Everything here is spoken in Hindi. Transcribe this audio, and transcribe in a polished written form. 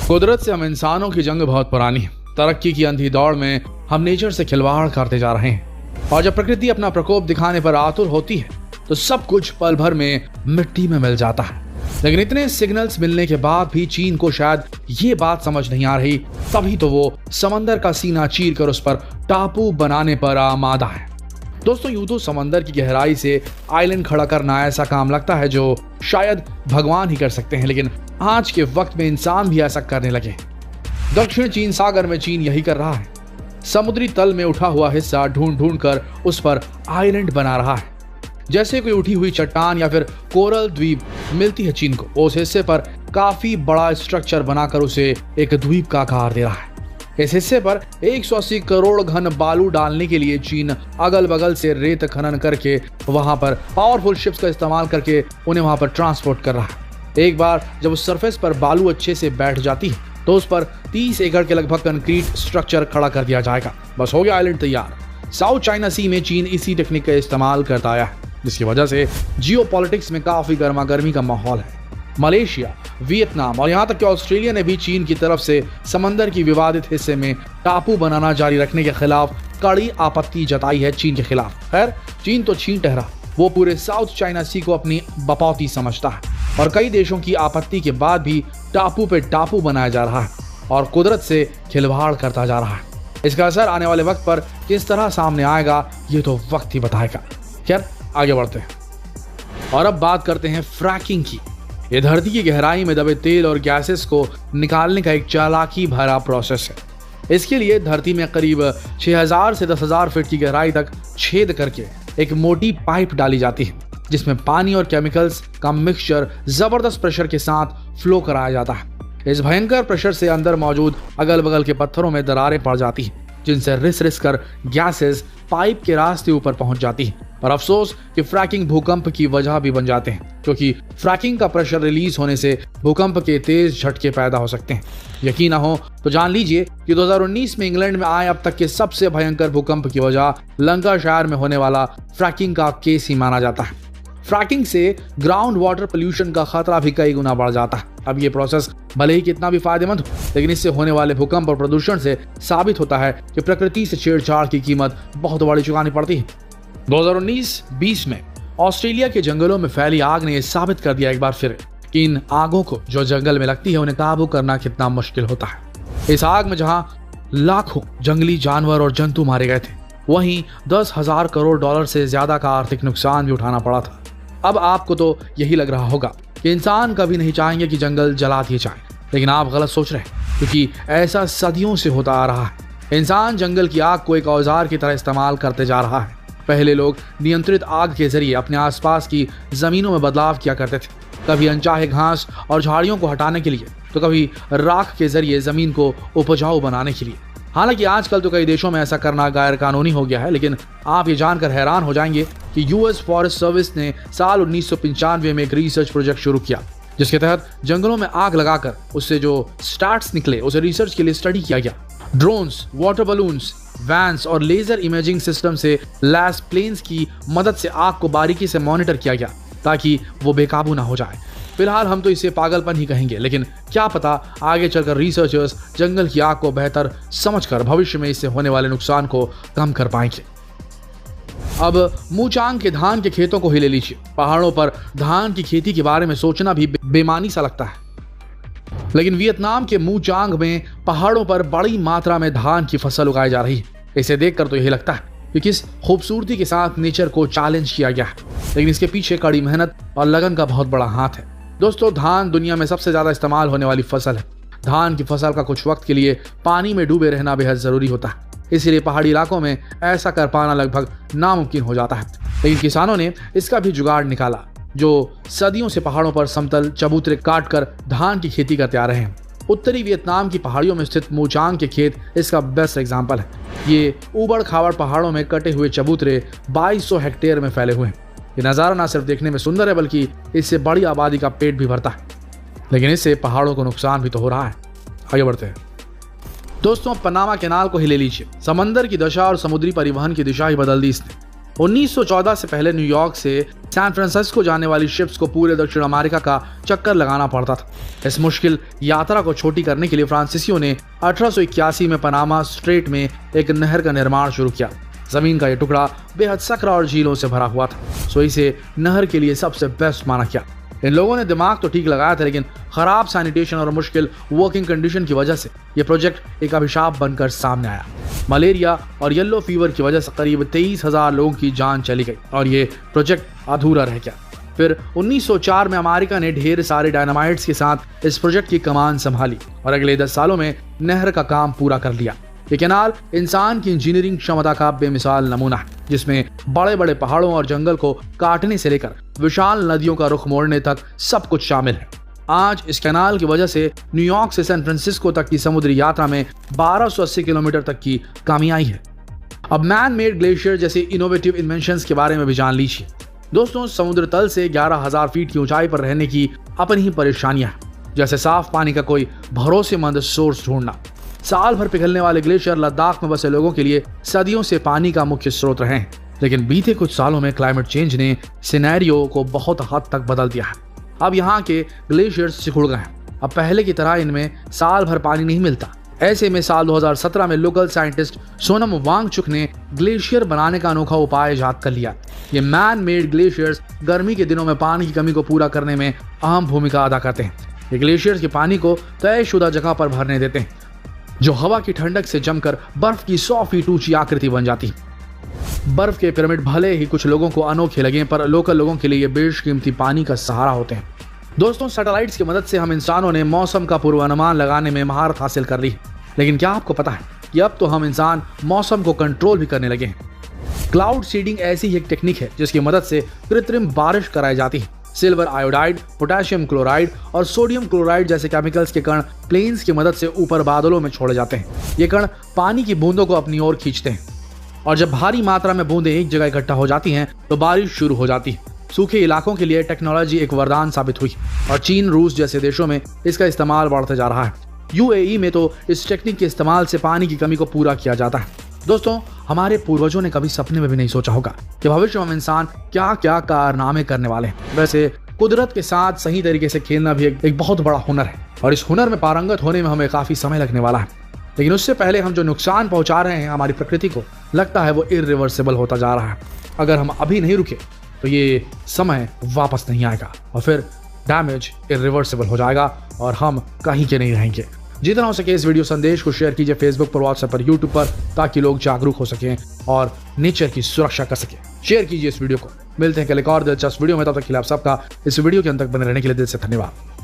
कुदरत से हम इंसानों की जंग बहुत पुरानी है। तरक्की की अंधी दौड़ में हम नेचर से खिलवाड़ करते जा रहे हैं और जब प्रकृति अपना प्रकोप दिखाने पर आतुर होती है तो सब कुछ पल भर में मिट्टी में मिल जाता है। लेकिन इतने सिग्नल्स मिलने के बाद भी चीन को शायद ये बात समझ नहीं आ रही, तभी तो वो समंदर का सीना चीर कर उस पर टापू बनाने पर आमादा है। दोस्तों, यूं तो समंदर की गहराई से आइलैंड खड़ा करना ऐसा काम लगता है जो शायद भगवान ही कर सकते हैं, लेकिन आज के वक्त में इंसान भी ऐसा करने लगे। दक्षिण चीन सागर में चीन यही कर रहा है। समुद्री तल में उठा हुआ हिस्सा ढूंढ ढूंढ कर उस पर आइलैंड बना रहा है। जैसे कोई उठी हुई चट्टान या फिर कोरल द्वीप मिलती है चीन को, उस हिस्से पर काफी बड़ा स्ट्रक्चर बनाकर उसे एक द्वीप का आकार दे रहा है। इस हिस्से पर 180 करोड़ घन बालू डालने के लिए चीन अगल बगल से रेत खनन करके वहां पर पावरफुल शिप्स का इस्तेमाल करके उन्हें वहां पर ट्रांसपोर्ट कर रहा है। एक बार जब उस सरफेस पर बालू अच्छे से बैठ जाती है तो उस पर 30 एकड़ के लगभग कंक्रीट स्ट्रक्चर खड़ा कर दिया जाएगा। बस हो गया आइलैंड तैयार। साउथ चाइना सी में चीन इसी टेक्निक का इस्तेमाल करता आया है, जिसकी वजह से जियोपॉलिटिक्स में काफी गर्मा गर्मी का माहौल है। मलेशिया, वियतनाम और यहाँ तक कि ऑस्ट्रेलिया ने भी चीन की तरफ से समंदर की विवादित हिस्से में टापू बनाना जारी रखने के खिलाफ कड़ी आपत्ति जताई है चीन के खिलाफ। खैर, चीन तो चीन ठहरा, वो पूरे साउथ चाइना सी को अपनी बपौती समझता है और कई देशों की आपत्ति के बाद भी टापू पे टापू बनाया जा रहा है और कुदरत से खिलवाड़ करता जा रहा है। इसका असर आने वाले वक्त पर किस तरह सामने आएगा ये तो वक्त ही बताएगा। खैर, आगे बढ़ते हैं और अब बात करते हैं फ्रैकिंग की। ये धरती की गहराई में दबे तेल और गैसेस को निकालने का एक चालाकी भरा प्रोसेस है। इसके लिए धरती में करीब 6000 से 10,000 फीट की गहराई तक छेद करके एक मोटी पाइप डाली जाती है, जिसमें पानी और केमिकल्स का मिक्सचर जबरदस्त प्रेशर के साथ फ्लो कराया जाता है। इस भयंकर प्रेशर से अंदर मौजूद अगल बगल के पत्थरों में दरारें पड़ जाती हैं, जिनसे रिस रिस कर गैसेस पाइप के रास्ते ऊपर पहुंच जाती हैं। और अफसोस कि फ्रैकिंग भूकंप की वजह भी बन जाते हैं, क्योंकि फ्रैकिंग का प्रेशर रिलीज होने से भूकंप के तेज झटके पैदा हो सकते हैं। यकीन ना हो तो जान लीजिए कि 2019 में इंग्लैंड में आए अब तक के सबसे भयंकर भूकंप की वजह लंकाशायर में होने वाला फ्रैकिंग का केस ही माना जाता है। फ्रैकिंग से ग्राउंड वाटर पोल्यूशन का खतरा भी कई गुना बढ़ जाता है। अब ये प्रोसेस भले ही कितना भी फायदेमंद हो, लेकिन इससे होने वाले भूकंप और प्रदूषण से साबित होता है कि प्रकृति से छेड़छाड़ की कीमत बहुत बड़ी चुकानी पड़ती है। 2019-20 में ऑस्ट्रेलिया के जंगलों में फैली आग ने यह साबित कर दिया एक बार फिर कि इन आगों को जो जंगल में लगती है उन्हें काबू करना कितना मुश्किल होता है। इस आग में जहां लाखों जंगली जानवर और जंतु मारे गए थे, वहीं 10,000 करोड़ डॉलर से ज्यादा का आर्थिक नुकसान भी उठाना पड़ा था। अब आपको तो यही लग रहा होगा कि इंसान कभी नहीं चाहेंगे कि जंगल जला दिए जाए, लेकिन आप गलत सोच रहे हैं, क्योंकि ऐसा सदियों से होता आ रहा है। इंसान जंगल की आग को एक औजार की तरह इस्तेमाल करते जा रहा है। पहले लोग नियंत्रित आग के जरिए अपने आसपास की जमीनों में बदलाव किया करते थे, कभी अनचाहे घास और झाड़ियों को हटाने के लिए, तो कभी राख के जरिए जमीन को उपजाऊ बनाने के लिए। हालांकि आजकल तो कई देशों में ऐसा करना गैर कानूनी हो गया है, लेकिन आप ये जानकर हैरान हो जाएंगे कि यूएस फॉरेस्ट सर्विस ने साल 1995 में एक रिसर्च प्रोजेक्ट शुरू किया, जिसके तहत जंगलों में आग लगाकर उससे जो स्टार्ट्स निकले उसे रिसर्च के लिए स्टडी किया गया। ड्रोन्स, वाटर बलून्स, वैन्स और लेजर इमेजिंग सिस्टम से लैस प्लेन्स की मदद से आग को बारीकी से मॉनिटर किया गया ताकि वो बेकाबू ना हो जाए। फिलहाल हम तो इसे पागलपन ही कहेंगे, लेकिन क्या पता आगे चलकर रिसर्चर्स जंगल की आग को बेहतर समझकर भविष्य में इससे होने वाले नुकसान को कम कर पाएंगे। अब मूचांग के धान के खेतों को ही ले लीजिए। पहाड़ों पर धान की खेती के बारे में सोचना भी बेमानी सा लगता है, लेकिन वियतनाम के मूचांग में पहाड़ों पर बड़ी मात्रा में धान की फसल उगाई जा रही है। इसे देखकर तो यही लगता है कि किस खूबसूरती के साथ नेचर को चैलेंज किया गया है, लेकिन इसके पीछे कड़ी मेहनत और लगन का बहुत बड़ा हाथ है। दोस्तों, धान दुनिया में सबसे ज्यादा इस्तेमाल होने वाली फसल है। धान की फसल का कुछ वक्त के लिए पानी में डूबे रहना बेहद जरूरी होता है, इसीलिए पहाड़ी इलाकों में ऐसा कर पाना लगभग नामुमकिन हो जाता है। लेकिन किसानों ने इसका भी जुगाड़ निकाला, जो सदियों से पहाड़ों पर समतल चबूतरे काट कर धान की खेती करते आ रहे हैं। उत्तरी वियतनाम की पहाड़ियों में स्थित मूचांग के खेत इसका बेस्ट एग्जाम्पल है। ये ऊबड़ खाबड़ पहाड़ों में कटे हुए चबूतरे 2200 हेक्टेयर में फैले हुए हैं। ये नज़ारा न सिर्फ देखने में सुंदर है, बल्कि इससे बड़ी आबादी का पेट भी भरता है, लेकिन इससे पहाड़ों को नुकसान भी तो हो रहा है। आगे बढ़ते हैं दोस्तों, पनामा कैनाल को ही ले लीजिए। समंदर की दशा और समुद्री परिवहन की दिशा ही बदल दी इसने। 1914 से पहले न्यूयॉर्क से सैन फ्रांसिस्को जाने वाली शिप्स को पूरे दक्षिण अमेरिका का चक्कर लगाना पड़ता था। इस मुश्किल यात्रा को छोटी करने के लिए फ्रांसीसियों ने 1881 में पनामा स्ट्रेट में एक नहर का निर्माण शुरू किया। जमीन का यह टुकड़ा बेहद सकरा और झीलों से भरा हुआ था, सो इसे नहर के लिए सबसे बेस्ट माना गया। इन लोगों ने दिमाग तो ठीक लगाया था, लेकिन खराब सैनिटेशन और मुश्किल वर्किंग कंडीशन की वजह से यह प्रोजेक्ट एक अभिशाप बनकर सामने आया। मलेरिया और येलो फीवर की वजह से करीब 23,000 लोगों की जान चली गई और ये प्रोजेक्ट अधूरा रह गया। फिर 1904 में अमेरिका ने ढेर सारे डायनामाइट्स के साथ इस प्रोजेक्ट की कमान संभाली और अगले 10 सालों में नहर का काम पूरा कर लिया। ये कैनाल इंसान की इंजीनियरिंग क्षमता का बेमिसाल नमूना है, जिसमें बड़े बड़े पहाड़ों और जंगल को काटने से लेकर विशाल नदियों का रुख मोड़ने तक सब कुछ शामिल है। आज इस कैनाल की वजह से न्यूयॉर्क से सैन फ्रांसिस्को तक की समुद्री यात्रा में 1280 किलोमीटर तक की कमी आई है। अब मैन मेड ग्लेशियर जैसे इनोवेटिव इन्वेंशंस के बारे में भी जान लीजिए। दोस्तों, समुद्र तल से 11,000 फीट की ऊंचाई पर रहने की अपनी ही परेशानियां हैं, जैसे साफ पानी का कोई भरोसेमंद सोर्स ढूंढना। साल भर पिघलने वाले ग्लेशियर लद्दाख में बसे लोगों के लिए सदियों से पानी का मुख्य स्रोत रहे हैं, लेकिन बीते कुछ सालों में क्लाइमेट चेंज ने सिनेरियो को बहुत हद तक बदल दिया है। अब यहाँ के ग्लेशियर्स सिकुड़ गए हैं। अब पहले की तरह इनमें साल भर पानी नहीं मिलता। ऐसे में साल 2017 में लोकल साइंटिस्ट सोनम वांगचुक ने ग्लेशियर बनाने का अनोखा उपाय इजाद कर लिया। ये मैन मेड ग्लेशियर्स गर्मी के दिनों में पानी की कमी को पूरा करने में अहम भूमिका अदा करते हैं। ये ग्लेशियर्स के पानी को तयशुदा जगह पर भरने देते हैं, जो हवा की ठंडक से जमकर बर्फ की 100 फीट ऊंची आकृति बन जाती है। बर्फ के पिरामिड भले ही कुछ लोगों को अनोखे लगे, पर लोकल लोगों के लिए ये बेशकीमती पानी का सहारा होते हैं। दोस्तों, सैटेलाइट्स की मदद से हम इंसानों ने मौसम का पूर्वानुमान लगाने में महारत हासिल कर ली है, लेकिन क्या आपको पता है कि अब तो हम इंसान मौसम को कंट्रोल भी करने लगे हैं। क्लाउड सीडिंग ऐसी ही एक टेक्निक है जिसकी मदद से कृत्रिम बारिश कराई जाती है। सिल्वर आयोडाइड, पोटेशियम क्लोराइड और सोडियम क्लोराइड जैसे केमिकल्स के कण प्लेन्स की मदद से ऊपर बादलों में छोड़े जाते हैं। ये कण पानी की बूंदों को अपनी ओर खींचते हैं और जब भारी मात्रा में बूंदें एक जगह इकट्ठा हो जाती हैं तो बारिश शुरू हो जाती है। सूखे इलाकों के लिए टेक्नोलॉजी एक वरदान साबित हुई और चीन, रूस जैसे देशों में इसका इस्तेमाल बढ़ते जा रहा है। यूएई में तो इस टेक्निक के इस्तेमाल से पानी की कमी को पूरा किया जाता है। दोस्तों, हमारे पूर्वजों ने कभी सपने में भी नहीं सोचा होगा कि भविष्य में इंसान क्या क्या कारनामे करने वाले हैं। वैसे कुदरत के साथ सही तरीके से खेलना भी एक बहुत बड़ा हुनर है और इस हुनर में पारंगत होने में हमें काफी समय लगने वाला है। लेकिन उससे पहले हम जो नुकसान पहुंचा रहे हैं हमारी प्रकृति को, लगता है वो इरिवर्सिबल होता जा रहा है। अगर हम अभी नहीं रुके तो ये समय वापस नहीं आएगा और फिर डैमेज इरिवर्सिबल हो जाएगा और हम कहीं के नहीं रहेंगे। जितना हो सके इस वीडियो संदेश को शेयर कीजिए फेसबुक पर, व्हाट्सएप पर, यूट्यूब पर, ताकि लोग जागरूक हो सकें और नेचर की सुरक्षा कर सकें। शेयर कीजिए इस वीडियो को। मिलते हैं कल एक और दिलचस्प वीडियो में, तब तक के लिए आप सबका इस वीडियो के अंत तक बने रहने के लिए दिल से धन्यवाद।